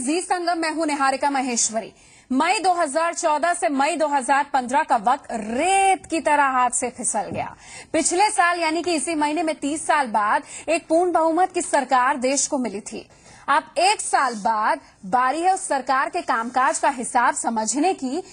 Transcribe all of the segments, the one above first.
जी संगम में हूं निहारिका महेश्वरी। मई 2014 से मई 2015 का वक्त रेत की तरह हाथ से फिसल गया। पिछले साल यानी कि इसी महीने में 30 साल बाद एक पूर्ण बहुमत की सरकार देश को मिली थी। अब एक साल बाद बारी है उस सरकार के कामकाज का हिसाब समझने की।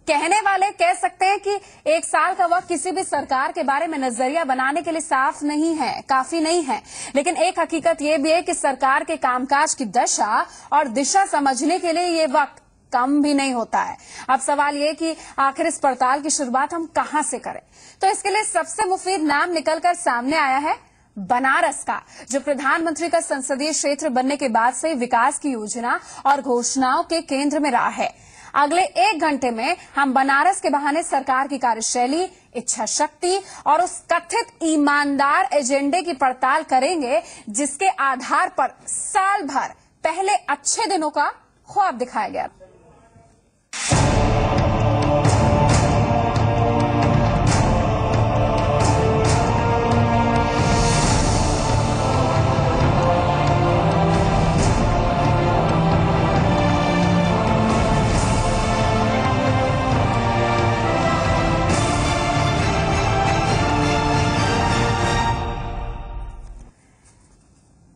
कहने वाले कह सकते हैं कि एक साल का वक्त किसी भी सरकार के बारे में नजरिया बनाने के लिए साफ नहीं है, काफी नहीं है। लेकिन एक हकीकत यह भी है कि सरकार के कामकाज की दशा और दिशा समझने के लिए ये वक्त कम भी नहीं होता है। अब सवाल ये कि आखिर इस पड़ताल की शुरुआत हम कहां से करें, तो इसके लिए सबसे मुफीद नाम निकलकर सामने आया है बनारस का, जो प्रधानमंत्री का संसदीय क्षेत्र बनने के बाद से विकास की योजना और घोषणाओं के केंद्र में रहा है। अगले 1 घंटे में हम बनारस के बहाने सरकार की कार्यशैली, इच्छा शक्ति और उस कथित ईमानदार एजेंडे की पड़ताल करेंगे जिसके आधार पर साल भर पहले अच्छे दिनों का ख्वाब दिखाया गया।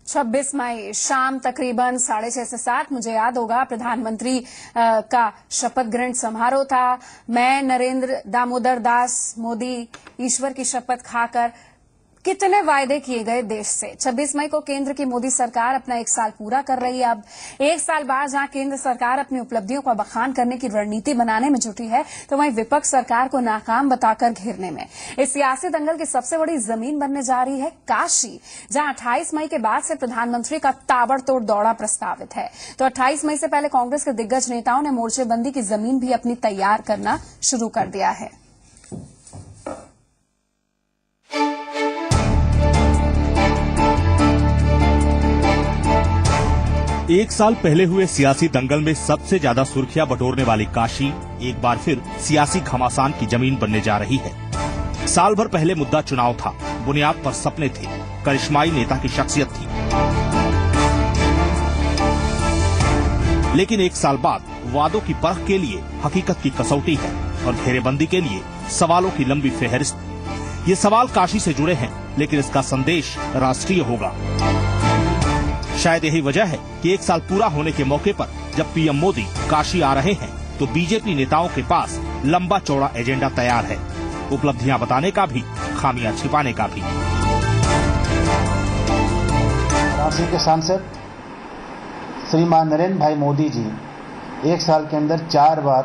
छब्बीस मई शाम तकरीबन 6:30 से 7 मुझे याद होगा प्रधानमंत्री का शपथ ग्रहण समारोह था। मैं नरेंद्र दामोदर दास मोदी ईश्वर की शपथ खाकर कितने वायदे किए गए देश से। 26 मई को केंद्र की मोदी सरकार अपना 1 साल पूरा कर रही है। अब 1 साल बाद जहां केंद्र सरकार अपनी उपलब्धियों का बखान करने की रणनीति बनाने में जुटी है, तो वहीं विपक्ष सरकार को नाकाम बताकर घेरने में। इस सियासी दंगल की सबसे बड़ी जमीन बनने जा रही है काशी, जहां 28 मई के बाद से प्रधानमंत्री का ताबड़तोड़ दौरा प्रस्तावित है। तो 28 मई से पहले कांग्रेस के दिग्गज नेताओं ने मोर्चेबंदी की जमीन भी अपनी तैयार करना शुरू कर दिया है। एक साल पहले हुए सियासी दंगल में सबसे ज्यादा सुर्खियां बटोरने वाली काशी एक बार फिर सियासी घमासान की जमीन बनने जा रही है। साल भर पहले मुद्दा चुनाव था, बुनियाद पर सपने थे, करिश्माई नेता की शख्सियत थी। लेकिन 1 साल बाद वादों की परख के लिए हकीकत की कसौटी है और घेरेबंदी के लिए सवालों की लंबी फेहरिस्त। ये सवाल काशी से जुड़े हैं, लेकिन इसका संदेश राष्ट्रीय होगा। शायद यही वजह है कि 1 साल पूरा होने के मौके पर जब पीएम मोदी काशी आ रहे हैं, तो बीजेपी नेताओं के पास लंबा चौड़ा एजेंडा तैयार है, उपलब्धियां बताने का भी, खामियां छिपाने का भी। वाराणसी के सांसद श्रीमान नरेंद्र भाई मोदी जी 1 साल के अंदर 4 बार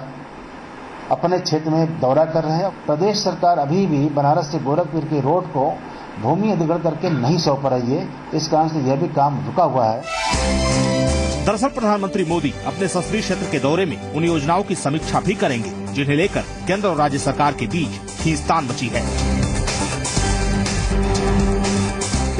अपने क्षेत्र में दौरा कर रहे हैं। प्रदेश सरकार अभी भी बनारस से गोरखपुर के रोड को भूमि अधिग्रहण करके नहीं सौंप रही है, इस कारण से यह भी काम रुका हुआ है। दरअसल प्रधानमंत्री मोदी अपने संसदीय क्षेत्र के दौरे में उन योजनाओं की समीक्षा भी करेंगे जिन्हें लेकर केंद्र और राज्य सरकार के बीच खींचतान मची है।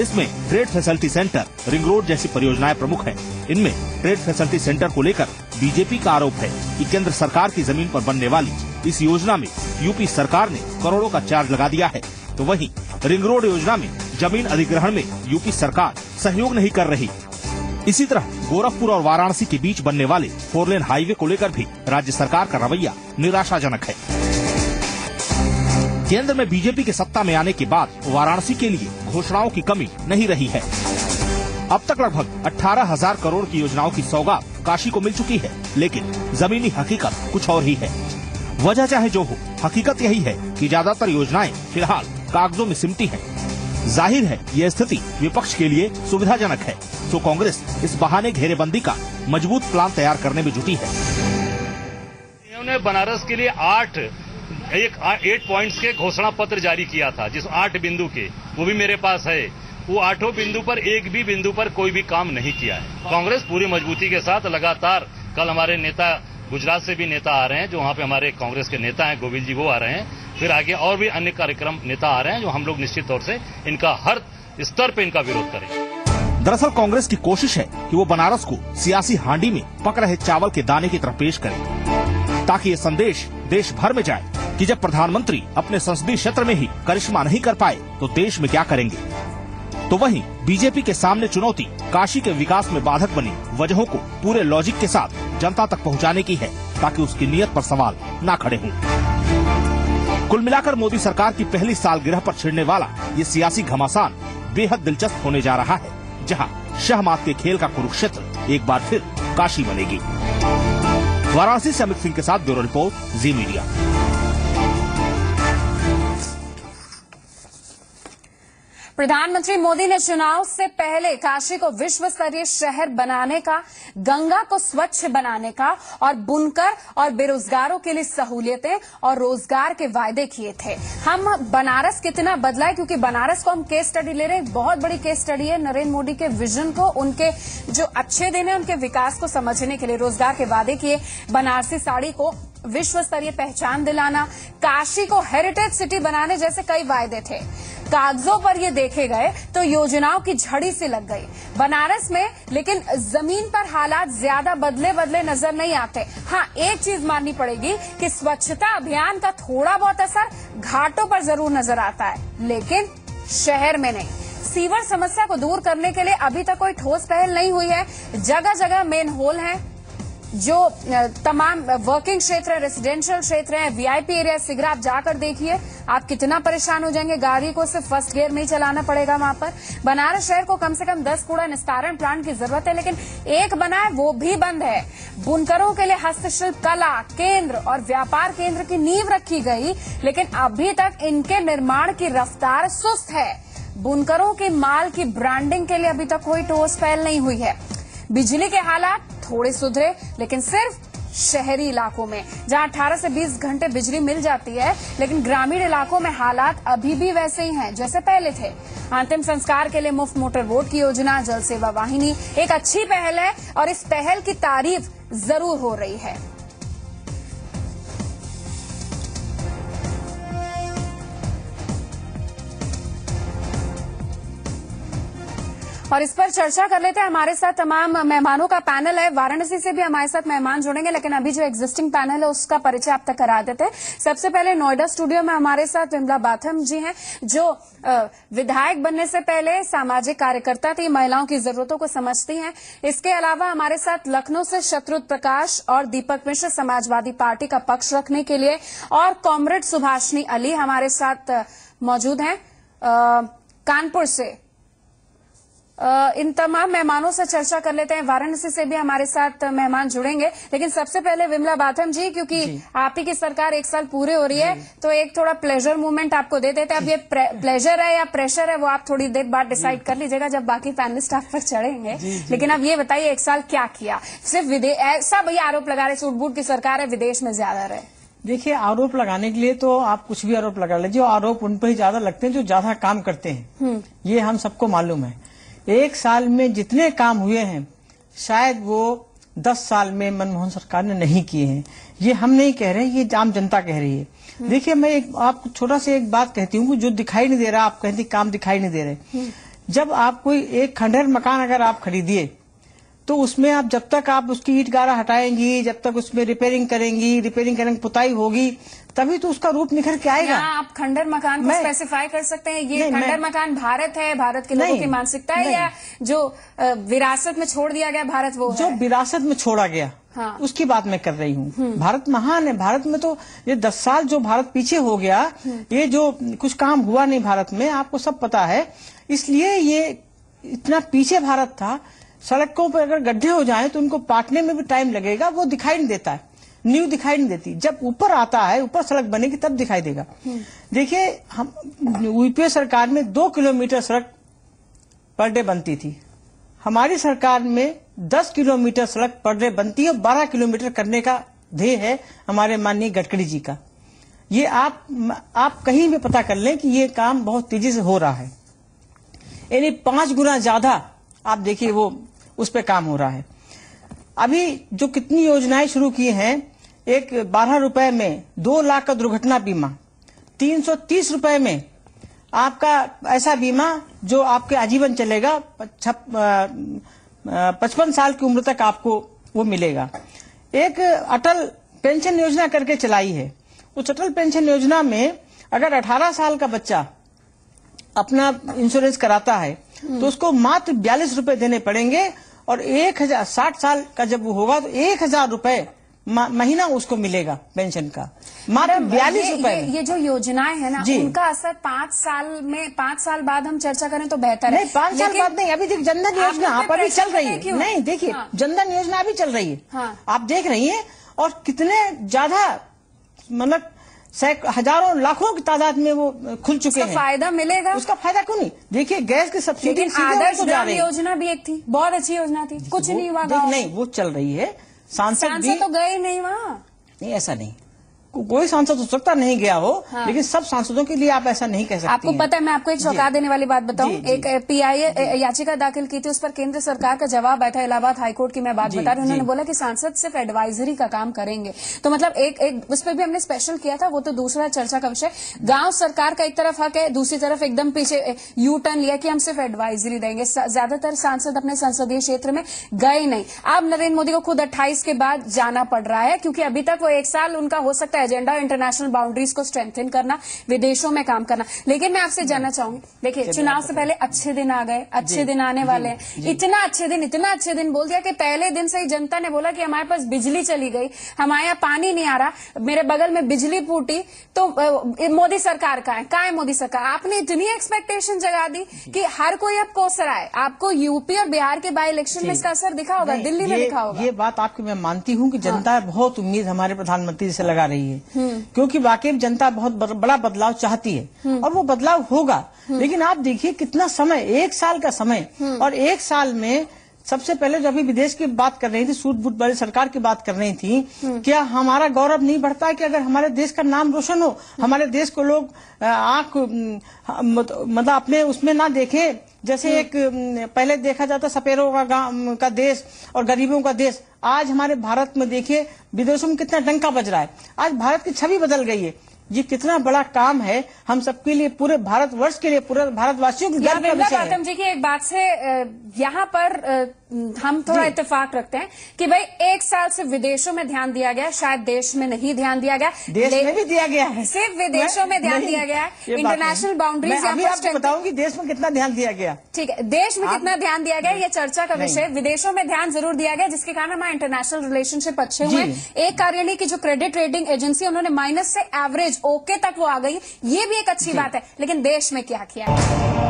इसमें trade facility centre, ring road जैसी परियोजनाएं प्रमुख हैं। इनमें ट्रेड फैसिलिटी सेंटर को लेकर बीजेपी का आरोप है कि केंद्र सरकार की जमीन पर बनने वाली इस योजना में यूपी सरकार ने करोड़ों का चार्ज लगा दिया है, तो वहीं रिंग रोड योजना में जमीन अधिग्रहण में यूपी सरकार सहयोग नहीं कर रही। इसी तरह गोरखपुर और वाराणसी के बीच बनने वाले 4 लेन हाईवे को लेकर भी राज्य सरकार का रवैया निराशाजनक है। केंद्र में बीजेपी के सत्ता में आने के बाद वाराणसी के लिए घोषणाओं की कमी नहीं रही है। अब तक लगभग 18,000 करोड़ की योजनाओं की सौगात काशी को मिल चुकी है, लेकिन जमीनी हकीकत कुछ और ही है। वजह चाहे जो हो, हकीकत यही है कि ज्यादातर योजनाएं फिलहाल कागजों में सिमटी हैं। जाहिर है यह स्थिति विपक्ष के लिए सुविधाजनक है, तो कांग्रेस इस बहाने घेरेबंदी का मजबूत प्लान तैयार करने में जुटी है। उन्होंने बनारस के लिए 8 पॉइंट्स के घोषणा पत्र जारी किया था, जिस 8 बिंदु के, वो भी मेरे पास है। वो 8 बिंदु पर एक भी बिंदु पर कोई भी काम नहीं किया है। कांग्रेस पूरी मजबूती के साथ लगातार, कल हमारे नेता गुजरात से भी नेता आ रहे हैं, जो वहाँ पे हमारे कांग्रेस के नेता हैं, गोविल जी वो आ रहे हैं, फिर आगे और भी अन्य कार्यक्रम नेता आ रहे हैं, जो हम लोग निश्चित तौर से इनका हर स्तर पे इनका विरोध करेंगे। दरअसल कांग्रेस की कोशिश है कि वो बनारस को सियासी हांडी में पक रहे चावल के दाने की तरफ पेश करे, ताकि ये संदेश देश भर में जाए कि जब प्रधानमंत्री अपने संसदीय क्षेत्र में ही करिश्मा नहीं कर पाए, तो देश में क्या करेंगे। तो वहीं बीजेपी के सामने चुनौती काशी के विकास में बाधक बनी वजहों को पूरे लॉजिक के साथ जनता तक पहुंचाने की है, ताकि उसकी नीयत पर सवाल न खड़े हों। कुल मिलाकर मोदी सरकार की पहली सालगिरह पर छिड़ने वाला ये सियासी घमासान बेहद दिलचस्प होने जा रहा है, जहां शहमात के खेल का कुरुक्षेत्र एक बार फिर काशी बनेगी। वाराणसी से अमित सिंह के साथ ब्यूरो रिपोर्ट, जी मीडिया। प्रधानमंत्री मोदी ने चुनाव से पहले काशी को विश्व स्तरीय शहर बनाने का, गंगा को स्वच्छ बनाने का और बुनकर और बेरोजगारों के लिए सहूलियतें और रोजगार के वायदे किए थे। हम बनारस कितना बदला है, क्योंकि बनारस को हम केस स्टडी ले रहे हैं। बहुत बड़ी केस स्टडी है नरेंद्र मोदी के विजन को, उनके जो अच्छे दिन है उनके विकास को समझने के लिए। रोजगार के वादे किए, बनारसी साड़ी को विश्व स्तरीय पहचान दिलाना, काशी को हेरिटेज सिटी बनाने जैसे कई वायदे थे। कागजों पर ये देखे गए तो योजनाओं की झड़ी सी लग गई बनारस में, लेकिन जमीन पर हालात ज्यादा बदले नजर नहीं आते। हाँ, एक चीज माननी पड़ेगी कि स्वच्छता अभियान का थोड़ा बहुत असर घाटों पर जरूर नजर आता है, लेकिन शहर में नहीं। सीवर समस्या को दूर करने के लिए अभी तक कोई ठोस पहल नहीं हुई है। जगह जगह मेन होल हैं, जो तमाम वर्किंग क्षेत्र है, रेसिडेंशियल क्षेत्र है, वीआईपी एरिया, सिगरा आप जाकर देखिए, आप कितना परेशान हो जाएंगे। गाड़ी को सिर्फ फर्स्ट गियर में ही चलाना पड़ेगा वहां पर। बनारस शहर को कम से कम 10 कूड़ा निस्तारण प्लांट की जरूरत है, लेकिन एक बना है वो भी बंद है। बुनकरों के लिए हस्तशिल्प कला केंद्र और व्यापार केंद्र की नींव रखी गई, लेकिन अभी तक इनके निर्माण की रफ्तार सुस्त है। बुनकरों के माल की ब्रांडिंग के लिए अभी तक कोई ठोस पहल नहीं हुई है। बिजली के हालात थोड़े सुधरे, लेकिन सिर्फ शहरी इलाकों में, जहां 18 से 20 घंटे बिजली मिल जाती है, लेकिन ग्रामीण इलाकों में हालात अभी भी वैसे ही हैं जैसे पहले थे। अंतिम संस्कार के लिए मुफ्त मोटर बोट की योजना, जल सेवा वाहिनी एक अच्छी पहल है और इस पहल की तारीफ जरूर हो रही है। और इस पर चर्चा कर लेते हैं। हमारे साथ तमाम मेहमानों का पैनल है। वाराणसी से भी हमारे साथ मेहमान जुड़ेंगे, लेकिन अभी जो एग्जिस्टिंग पैनल है उसका परिचय आप तक करा देते हैं। सबसे पहले नोएडा स्टूडियो में हमारे साथ विमला बाथम जी हैं, जो विधायक बनने से पहले सामाजिक कार्यकर्ता थी, महिलाओं की जरूरतों को समझती हैं। इसके अलावा हमारे साथ लखनऊ से शत्रुत प्रकाश और दीपक मिश्र, समाजवादी पार्टी का पक्ष रखने के लिए, और कॉमरेड सुभाषिनी अली हमारे साथ मौजूद हैं कानपुर से। इन तमाम मेहमानों से चर्चा कर लेते हैं। वाराणसी से भी हमारे साथ मेहमान जुड़ेंगे, लेकिन सबसे पहले विमला बाथम जी, क्योंकि आप ही की सरकार 1 साल पूरे हो रही है, तो एक थोड़ा प्लेजर मूवमेंट आपको दे देते हैं। अब ये प्लेजर है या प्रेशर है वो आप थोड़ी देर बाद डिसाइड कर लीजिएगा जब बाकी पैनलिस्ट आप पर चढ़ेंगे। लेकिन अब ये बताइए 1 साल क्या किया? सिर्फ ऐसा भैया आरोप लगा रहे सूट बूट की सरकार है, विदेश में ज्यादा रहे। देखिए, आरोप लगाने के लिए तो आप कुछ भी आरोप लगा लीजिए, आरोप उन पर ही ज्यादा लगते हैं जो ज्यादा काम करते हैं। ये हम सबको मालूम है। 1 साल में जितने काम हुए हैं शायद वो 10 साल में मनमोहन सरकार ने नहीं किए हैं। ये हम नहीं कह रहे, ये आम जनता कह रही है। देखिए, मैं आपको छोटा सा एक बात कहती हूँ, जो दिखाई नहीं दे रहा, आप कहती काम दिखाई नहीं दे रहे। जब आप कोई एक खंडहर मकान अगर आप खरीदिए, तो उसमें आप जब तक आप उसकी ईंट गारा हटाएंगी, जब तक उसमें रिपेयरिंग करेंगे, पुताई होगी, तभी तो उसका रूप निखर के आएगा। आप खंडहर मकान को स्पेसिफाई कर सकते हैं? ये खंडहर मकान भारत है, भारत के लोगों की मानसिकता है, या जो विरासत में छोड़ दिया गया भारत वो जो विरासत में छोड़ा गया, हाँ, उसकी बात मैं कर रही हूँ। भारत महान है। भारत में तो ये 10 साल जो भारत पीछे हो गया, ये जो कुछ काम हुआ नहीं भारत में, आपको सब पता है। इसलिए ये इतना पीछे भारत था। सड़कों पर अगर गड्ढे हो जाएं तो उनको पाटने में भी टाइम लगेगा, वो दिखाई नहीं देता है, नींव दिखाई नहीं देती। जब ऊपर आता है, ऊपर सड़क बनेगी तब दिखाई देगा। देखिए, हम यूपीए सरकार में 2 किलोमीटर सड़क पर डे बनती थी। हमारी सरकार में 10 किलोमीटर सड़क पर डे बनती है और 12 किलोमीटर करने का ध्येय है हमारे माननीय गडकरी जी का। ये आप कहीं भी पता कर लें कि ये काम बहुत तेजी से हो रहा है, यानी 5 गुना ज्यादा आप देखिए वो उस पे काम हो रहा है। अभी जो कितनी योजनाएं शुरू की हैं, एक 12 रुपए में 2 लाख का दुर्घटना बीमा, 330 रुपए में आपका ऐसा बीमा जो आपके आजीवन चलेगा, 55 साल की उम्र तक आपको वो मिलेगा। एक अटल पेंशन योजना करके चलाई है। उस अटल पेंशन योजना में अगर 18 साल का बच्चा अपना इंश्योरेंस कराता है तो उसको मात्र 42 रुपए देने पड़ेंगे और 60 साल का जब वो होगा तो 1000 रुपए महीना उसको मिलेगा पेंशन का, मात्र 42 रुपए। ये जो योजनाएं है ना, उनका असर 5 साल बाद हम चर्चा करें तो बेहतर है। नहीं, 5 साल बाद नहीं, अभी देखिए जनधन योजना आप अभी चल रही है। नहीं देखिए, जनधन योजना अभी चल रही है, आप देख रही हैं, और कितने ज्यादा मतलब हजारों लाखों की तादाद में वो खुल चुके हैं। फायदा मिलेगा, उसका फायदा क्यों नहीं? देखिए गैस की सब्सिडी, आदर्श ग्राम योजना भी एक थी, बहुत अच्छी योजना थी, कुछ नहीं हुआ। नहीं, वो चल रही है। सांसद तो गए नहीं वहाँ। नहीं, ऐसा नहीं, कोई सांसद हो सकता नहीं गया हो, लेकिन सब सांसदों के लिए आप ऐसा नहीं कह सकते। आपको पता है, मैं आपको एक चौंका देने वाली बात बताऊं। एक पीआईए याचिका दाखिल की थी, उस पर केंद्र सरकार का जवाब आया था, इलाहाबाद हाईकोर्ट की मैं बात बता रही हूँ। उन्होंने बोला कि सांसद सिर्फ एडवाइजरी का काम करेंगे। तो मतलब एक उस पर भी हमने स्पेशल किया था, वो तो दूसरा चर्चा का विषय। गांव सरकार का एक तरफ हक है, दूसरी तरफ एकदम पीछे यू टर्न लिया कि हम सिर्फ एडवाइजरी देंगे। ज्यादातर सांसद अपने संसदीय क्षेत्र में गए नहीं। अब नरेंद्र मोदी को खुद 28 के बाद जाना पड़ रहा है, क्योंकि अभी तक वो 1 साल उनका हो सकता है एजेंडा इंटरनेशनल बाउंड्रीज को स्ट्रेंथन करना, विदेशों में काम करना। लेकिन मैं आपसे जानना चाहूंगी, देखिए चुनाव से पहले अच्छे दिन आ गए, अच्छे दिन आने वाले हैं। इतना अच्छे दिन बोल दिया कि पहले दिन से ही जनता ने बोला कि हमारे पास बिजली चली गई, हमारे यहाँ पानी नहीं आ रहा, मेरे बगल में बिजली फूटी, तो मोदी सरकार का है। कहाँ है मोदी सरकार? आपने इतनी एक्सपेक्टेशन जगा दी कि हर कोई अब कोस रहा है। आपको यूपी और बिहार के बाई इलेक्शन में इसका असर दिखा होगा, दिल्ली में दिखा होगा। ये बात आपकी मैं मानती हूँ कि जनता बहुत उम्मीद हमारे प्रधानमंत्री से लगा रही है, क्योंकि वाकई जनता बहुत बड़ा बदलाव चाहती है, और वो बदलाव होगा। लेकिन आप देखिए कितना समय, 1 साल का समय, और 1 साल में सबसे पहले जो अभी विदेश की बात कर रही थी, सूट बूट वाली सरकार की बात कर रही थी, क्या हमारा गौरव नहीं बढ़ता है कि अगर हमारे देश का नाम रोशन हो, हमारे देश को लोग आंख मतलब अपने उसमें ना देखें, जैसे एक पहले देखा जाता सपेरों का देश और गरीबों का देश। आज हमारे भारत में देखिए विदेशों में कितना डंका बज रहा है, आज भारत की छवि बदल गई है। ये कितना बड़ा काम है हम सबके लिए, पूरे भारतवर्ष के लिए, पूरे भारतवासियों के गर्व का विषय है। जी की एक बात से यहाँ पर हम थोड़ा इत्तेफाक रखते हैं कि भाई 1 साल से विदेशों में ध्यान दिया गया, शायद देश में नहीं ध्यान दिया गया, देश में भी दिया गया है, सिर्फ विदेशों में ध्यान दिया गया है। इंटरनेशनल बाउंड्रीज आपको बताऊंगी देश में कितना ध्यान दिया गया। ठीक है, देश में कितना ध्यान दिया गया ये चर्चा का विषय। विदेशों में ध्यान जरूर दिया गया, जिसके कारण हमारे इंटरनेशनल रिलेशनशिप अच्छे हुए। एक कार्यालय की जो क्रेडिट रेटिंग एजेंसी, उन्होंने माइनस से एवरेज ओके तक वो आ गई, ये भी एक अच्छी बात है। लेकिन देश में क्या किया है?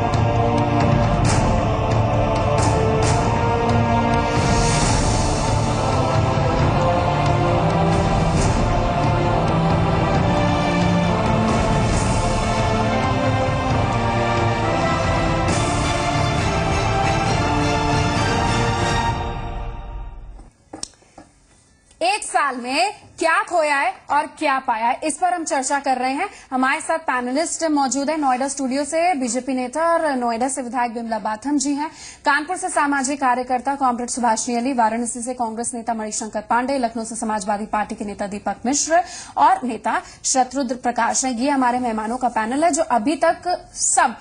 एक साल में क्या खोया है और क्या पाया है, इस पर हम चर्चा कर रहे हैं। हमारे साथ पैनलिस्ट मौजूद है। नोएडा स्टूडियो से बीजेपी नेता और नोएडा से विधायक बिमला बाथम जी हैं, कानपुर से सामाजिक कार्यकर्ता कॉमरेड सुभाषिनी अली, वाराणसी से कांग्रेस नेता मणिशंकर पांडे, लखनऊ से समाजवादी पार्टी के नेता दीपक मिश्र और नेता शत्रुघ्न प्रकाश हैं। ये हमारे मेहमानों का पैनल है, जो अभी तक सब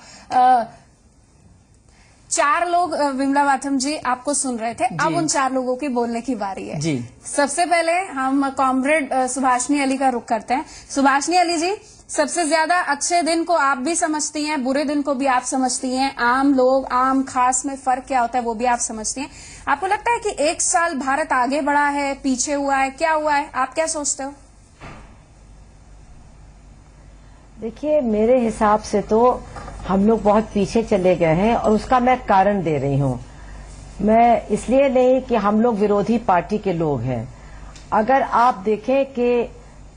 4 लोग बिमला बाथम जी आपको सुन रहे थे। अब उन 4 लोगों की बोलने की बारी है जी। सबसे पहले हम कॉमरेड सुभाषिनी अली का रुख करते हैं। सुभाषिनी अली जी, सबसे ज्यादा अच्छे दिन को आप भी समझती हैं, बुरे दिन को भी आप समझती हैं, आम लोग आम खास में फर्क क्या होता है वो भी आप समझती हैं। आपको लगता है कि 1 साल भारत आगे बढ़ा है, पीछे हुआ है, क्या हुआ है, आप क्या सोचते हो? देखिए, मेरे हिसाब से तो हम लोग बहुत पीछे चले गए हैं, और उसका मैं कारण दे रही हूँ। मैं इसलिए नहीं कि हम लोग विरोधी पार्टी के लोग हैं। अगर आप देखें कि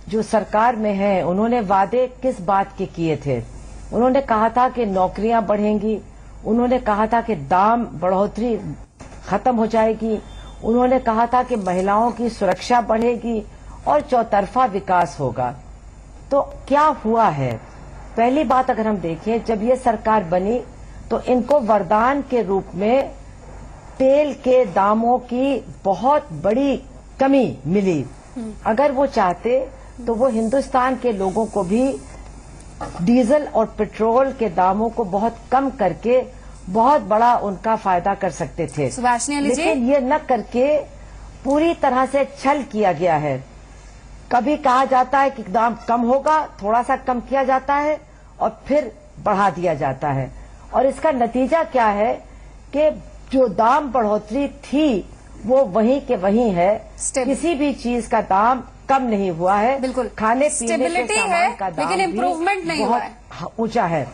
जो सरकार में है, उन्होंने वादे किस बात के किए थे। उन्होंने कहा था कि नौकरियां बढ़ेंगी, उन्होंने कहा था कि दाम बढ़ोतरी खत्म हो जाएगी, उन्होंने कहा था कि महिलाओं की सुरक्षा बढ़ेगी और चौतरफा विकास होगा। तो क्या हुआ है? पहली बात अगर हम देखें, जब ये सरकार बनी तो इनको वरदान के रूप में तेल के दामों की बहुत बड़ी कमी मिली। अगर वो चाहते तो वो हिंदुस्तान के लोगों को भी डीजल और पेट्रोल के दामों को बहुत कम करके बहुत बड़ा उनका फायदा कर सकते थे। लेकिन ये न करके पूरी तरह से छल किया गया है। कभी कहा जाता है कि दाम कम होगा, थोड़ा सा कम किया जाता है और फिर बढ़ा दिया जाता है। और इसका नतीजा क्या है कि जो दाम बढ़ोतरी थी वो वहीं के वहीं है, किसी भी चीज का दाम कम नहीं हुआ है। बिल्कुल, खाने पीने के सामान का दाम लेकिन इम्प्रूवमेंट नहीं हुआ है, ऊंचा है।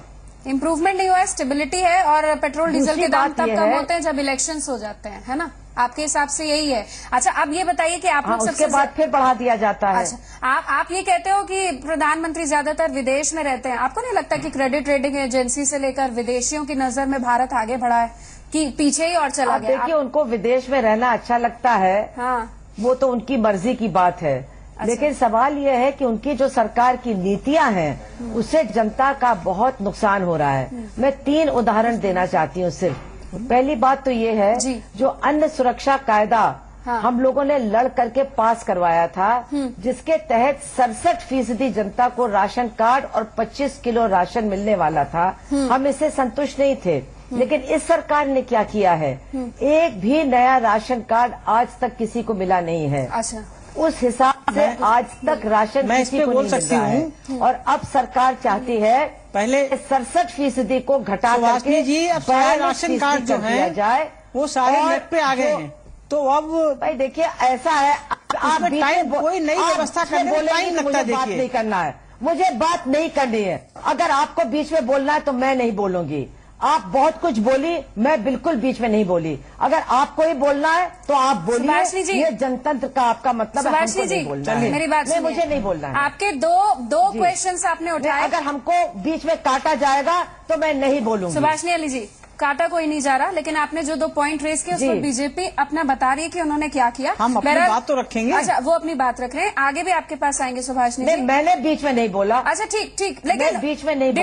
इम्प्रूवमेंट नहीं हुआ है, स्टेबिलिटी है। और पेट्रोल डीजल के दाम तब कम होते हैं जब इलेक्शंस हो जाते हैं, है ना? आपके हिसाब से यही है। अच्छा, अब ये बताइए कि आप लोग उसके बाद फिर बढ़ा दिया जाता है। अच्छा, आप ये कहते हो कि प्रधानमंत्री ज्यादातर विदेश में रहते हैं, आपको नहीं लगता कि क्रेडिट रेटिंग एजेंसी से लेकर विदेशियों की नजर में भारत आगे बढ़ा है कि पीछे ही और चला गया? देखिए, उनको विदेश में रहना अच्छा लगता है, हाँ, वो तो उनकी मर्जी की बात है। अच्छा। लेकिन सवाल ये है कि उनकी जो सरकार की नीतियां हैं उससे जनता का बहुत नुकसान हो रहा है। मैं 3 उदाहरण देना चाहती हूँ सिर्फ। पहली बात तो ये है, जो अन्न सुरक्षा कायदा हम लोगों ने लड़ करके पास करवाया था, जिसके तहत 67% जनता को राशन कार्ड और 25 किलो राशन मिलने वाला था, हम इससे संतुष्ट नहीं थे। लेकिन इस सरकार ने क्या किया है, एक भी नया राशन कार्ड आज तक किसी को मिला नहीं है। अच्छा, उस हिसाब से आज तक राशन किसी को नहीं मिल रहा है। और अब सरकार चाहती है पहले 67% को घटा करके जी अब सारे राशन कार्ड जो है जाए वो सारे नेट पे आ गए हैं। तो अब भाई देखिए, ऐसा है, आप टाइम कोई नई व्यवस्था करने में टाइम लगता है। बात नहीं करना है, मुझे बात नहीं करनी है। अगर आपको बीच में बोलना है तो मैं नहीं बोलूंगी। आप बहुत कुछ बोली, मैं बिल्कुल बीच में नहीं बोली। अगर आपको ही बोलना है तो आप बोलिए, ये जनतंत्र का आपका मतलब है, हमको नहीं बोलना है। मेरी बात नहीं, मुझे नहीं बोलना है। आपके दो क्वेश्चंस आपने उठाए, अगर हमको बीच में काटा जाएगा तो मैं नहीं बोलूंगी। सुभाषिनी अली जी, काटा कोई नहीं जा रहा, लेकिन आपने जो 2 पॉइंट रेज किए उस पर बीजेपी अपना बता रही है कि उन्होंने क्या किया। हम अपनी बात तो रखेंगे। अच्छा, वो अपनी बात रख रहे हैं, आगे भी आपके पास आएंगे सुभाषिनी जी। मैंने बीच में नहीं बोला। अच्छा, ठीक, लेकिन बीच में नहीं,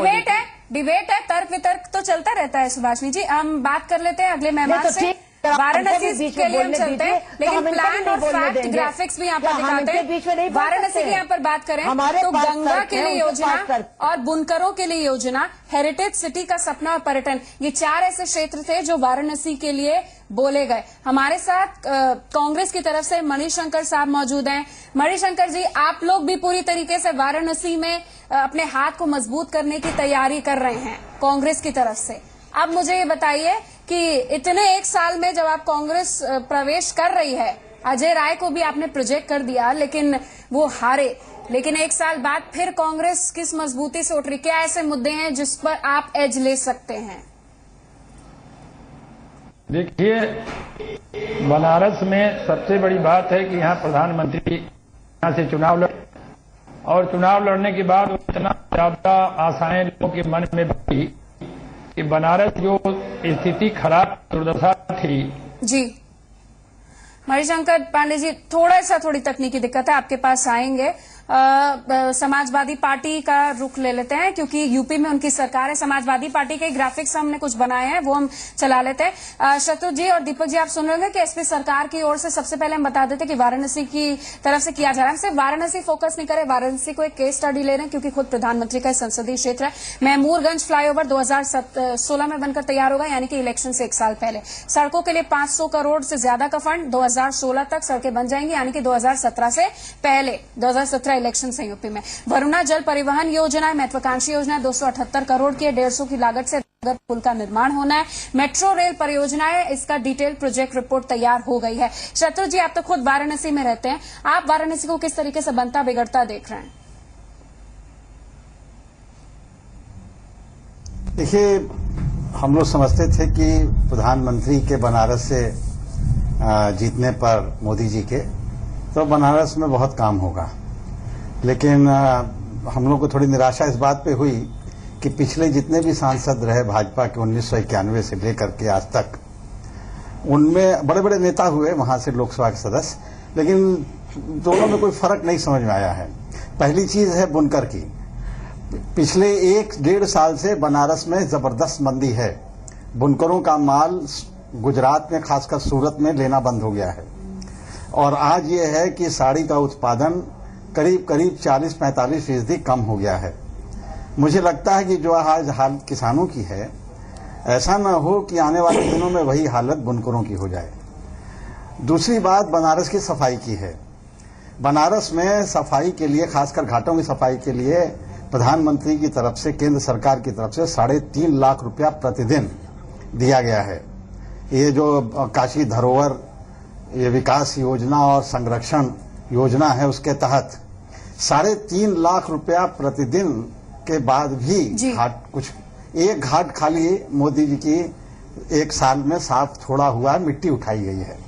डिबेट है, तर्क वितर्क तो चलता रहता है। सुभाषिनी जी, हम बात कर लेते हैं अगले मेहमान से। वाराणसी के लिए हम चलते हैं, लेकिन प्लान और फैक्ट ग्राफिक्स भी यहाँ पर दिखाते हैं। वाराणसी की यहाँ पर बात करें तो गंगा के लिए योजना और बुनकरों के लिए योजना, हेरिटेज सिटी का सपना और पर्यटन, ये 4 ऐसे क्षेत्र थे जो वाराणसी के लिए बोले गए। हमारे साथ कांग्रेस की तरफ से मणिशंकर साहब मौजूद हैं। मणिशंकर जी, आप लोग भी पूरी तरीके से वाराणसी में अपने हाथ को मजबूत करने की तैयारी कर रहे हैं कांग्रेस की तरफ से। अब मुझे ये बताइए कि इतने 1 साल में जब आप कांग्रेस प्रवेश कर रही है, अजय राय को भी आपने प्रोजेक्ट कर दिया लेकिन वो हारे, लेकिन 1 साल बाद फिर कांग्रेस किस मजबूती से उठ रही? क्या ऐसे मुद्दे हैं जिस पर आप एज ले सकते हैं? देखिए, बनारस में सबसे बड़ी बात है कि यहाँ प्रधानमंत्री यहाँ से चुनाव लड़े और चुनाव लड़ने के बाद इतना ज्यादा आशाएं लोगों के मन में बढ़ी कि बनारस जो स्थिति खराब दुर्दशा थी। जी, मणिशंकर पांडे जी, थोड़ी तकनीकी दिक्कत है, आपके पास आएंगे। समाजवादी पार्टी का रुख ले लेते हैं क्योंकि यूपी में उनकी सरकार है। समाजवादी पार्टी के ग्राफिक्स हमने कुछ बनाए हैं, वो हम चला लेते हैं। शत्रु जी और दीपक जी, आप सुन रहे होंगे कि एसपी सरकार की ओर से सबसे पहले हम बता देते कि वाराणसी की तरफ से किया जा रहा है। सिर्फ वाराणसी फोकस नहीं करे, वाराणसी को एक केस स्टडी ले रहे हैं क्योंकि खुद प्रधानमंत्री का संसदीय क्षेत्र है। महमूरगंज फ्लाईओवर 2016 में बनकर तैयार होगा, यानी कि इलेक्शन से 1 साल पहले। सड़कों के लिए 500 करोड़ से ज्यादा का फंड, 2016 तक सड़कें बन जाएंगी, यानी कि 2017 से पहले, 2017 इलेक्शन से यूपी में। वरुणा जल परिवहन योजना महत्वाकांक्षी योजना 278 करोड़ की है, 150 की लागत से पुल का निर्माण होना है। मेट्रो रेल परियोजना है, इसका डिटेल प्रोजेक्ट रिपोर्ट तैयार हो गई है। शत्रु जी, आप तो खुद वाराणसी में रहते हैं, आप वाराणसी को किस तरीके से बनता बिगड़ता देख रहे हैं? देखिए, हम लोग समझते थे कि प्रधानमंत्री के बनारस से जीतने पर मोदी जी के, तो बनारस में बहुत काम होगा। लेकिन हम लोग को थोड़ी निराशा इस बात पे हुई कि पिछले जितने भी सांसद रहे भाजपा के 1991 से लेकर के आज तक, उनमें बड़े बड़े नेता हुए वहां से लोकसभा के सदस्य, लेकिन दोनों में कोई फर्क नहीं समझ में आया है। पहली चीज है बुनकर की। पिछले 1-1.5 साल से बनारस में जबरदस्त मंदी है। बुनकरों का माल गुजरात में, खासकर सूरत में लेना बंद हो गया है। और आज ये है कि साड़ी का उत्पादन करीब 40-45% कम हो गया है। मुझे लगता है कि जो आज हाल किसानों की है, ऐसा न हो कि आने वाले दिनों में वही हालत बुनकरों की हो जाए। दूसरी बात बनारस की सफाई की है। बनारस में सफाई के लिए, खासकर घाटों की सफाई के लिए प्रधानमंत्री की तरफ से, केंद्र सरकार की तरफ से 3.5 लाख रुपया प्रतिदिन दिया गया है। ये जो काशी धरोहर ये विकास योजना और संरक्षण योजना है, उसके तहत 3.5 लाख रुपया प्रतिदिन के बाद भी एक घाट खाली मोदी जी की एक साल में साफ थोड़ा हुआ, मिट्टी उठाई गई है।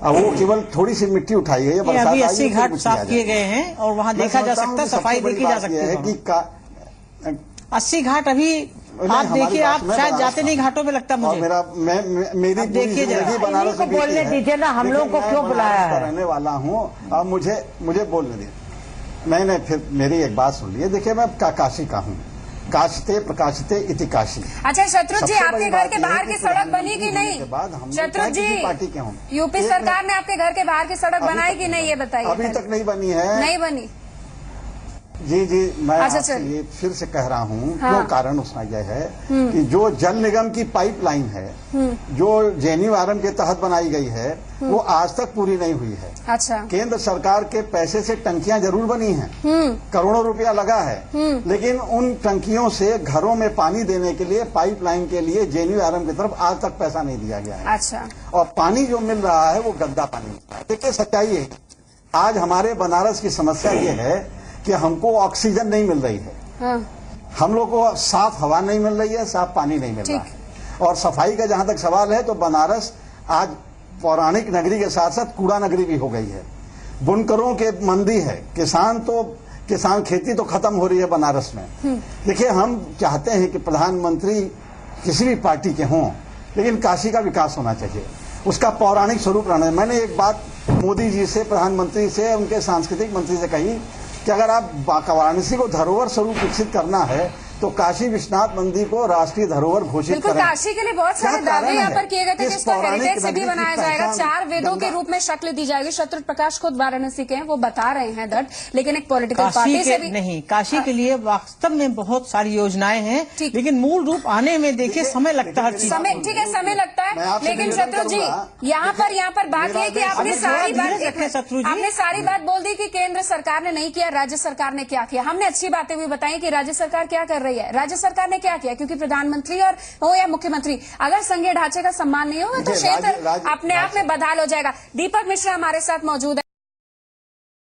अब वो केवल थोड़ी सी मिट्टी उठाई गई है। बरसात अभी 80 घाट साफ किए गए हैं और वहाँ देखा जा सकता है, सफाई देखी जा सकती है कि 80 घाट अभी आप देखिए, आप शायद जाते नहीं घाटों में, लगता मुझे। मेरी देखिए बनारस को बोलने दीजिए ना, हम लोग को क्यों बुलाया है? रहने वाला हूँ, अब मुझे बोलने दीजिए। नहीं, फिर मेरी एक बात सुन लीजिए। देखिए, मैं काशी का हूँ, काशते प्रकाशते इति काशी। अच्छा शत्रुघ्न जी, आपके घर के बाहर की सड़क बनी कि नहीं? शत्रुघ्न जी, पार्टी के हूँ, यूपी सरकार ने आपके घर के बाहर की सड़क बनाई कि नहीं, ये बताइए। अभी तक नहीं बनी है। नहीं बनी? जी, मैं आपसे ये फिर से कह रहा हूँ। क्यों कारण उसका यह है कि जो जल निगम की पाइपलाइन है, जो जेएनयू के तहत बनाई गई है, वो आज तक पूरी नहीं हुई है। अच्छा। केंद्र सरकार के पैसे से टंकियां जरूर बनी हैं, करोड़ों रुपया लगा है, लेकिन उन टंकियों से घरों में पानी देने के लिए, पाइपलाइन के लिए जेएनयू की तरफ आज तक पैसा नहीं दिया गया है। अच्छा। और पानी जो मिल रहा है वो गंदा पानी। देखिए, सच्चाई है, आज हमारे बनारस की समस्या ये है कि हमको ऑक्सीजन नहीं मिल रही है। हम लोग को साफ हवा नहीं मिल रही है, साफ पानी नहीं मिल रहा है। और सफाई का जहां तक सवाल है, तो बनारस आज पौराणिक नगरी के साथ साथ कूड़ा नगरी भी हो गई है। बुनकरों के मंदी है, किसान खेती तो खत्म हो रही है बनारस में। देखिए, हम चाहते हैं कि प्रधानमंत्री किसी भी पार्टी के हों, लेकिन काशी का विकास होना चाहिए, उसका पौराणिक स्वरूप रहना है। मैंने एक बात मोदी जी से, प्रधानमंत्री से, उनके सांस्कृतिक मंत्री से कही कि अगर आप वाराणसी को धरोहर स्वरूप विकसित करना है तो काशी विश्वनाथ मंदिर को राष्ट्रीय धरोहर घोषित करें। काशी के लिए बहुत सारे दावे यहाँ पर किए गए थे कि इसको हेरिटेज सिटी बनाया जाएगा, 4 वेदों के रूप में शक्ल दी जाएगी। शत्रुघ्न प्रकाश खुद वाराणसी के हैं, वो बता रहे हैं दट, लेकिन एक पॉलिटिकल पार्टी से भी नहीं। काशी के लिए वास्तव में बहुत सारी योजनाएं हैं, लेकिन मूल रूप आने में देखिए समय लगता है। ठीक है, समय लगता है, लेकिन शत्रुघ्न जी यहाँ पर बात यह कि आपने सारी बात बोल दी कि केंद्र सरकार ने नहीं किया, राज्य सरकार ने क्या किया। हमने अच्छी बातें भी बताई कि राज्य सरकार क्या कर रही है, राज्य सरकार ने क्या किया, क्योंकि प्रधानमंत्री और हो या मुख्यमंत्री, अगर संघीय ढांचे का सम्मान नहीं होगा तो क्षेत्र अपने आप में बदहाल हो जाएगा। दीपक मिश्रा हमारे साथ मौजूद है।